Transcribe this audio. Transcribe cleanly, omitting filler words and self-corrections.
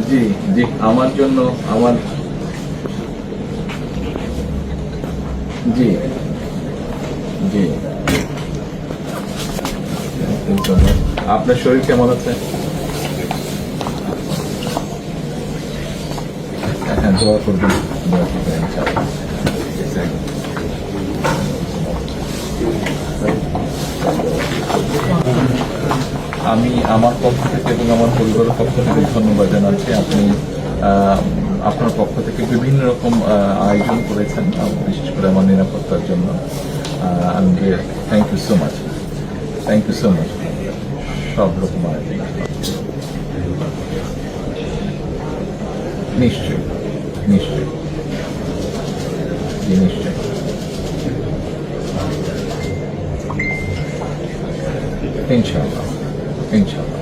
জি জি, আমার জন্য আমার জি জি, আপনার শরীর কেমন আছে? হ্যাঁ, দোয়া করবেন, দোয়া করবেন ইনশাআল্লাহ। আমি আমার পক্ষ থেকে এবং আমার পরিবারের পক্ষ থেকে ধন্যবাদ জানাচ্ছি। আপনি আপনার পক্ষ থেকে বিভিন্ন রকম আয়োজন করেছেন, বিশেষ করে আমার নিরাপত্তার জন্য। Thank you so much, thank you so much. সব রকম আয়োজন নিশ্চয়ই, নিশ্চয়ই, জি নিশ্চয়ই। ইনশাআল্লাহ, ইনশাআল্লাহ।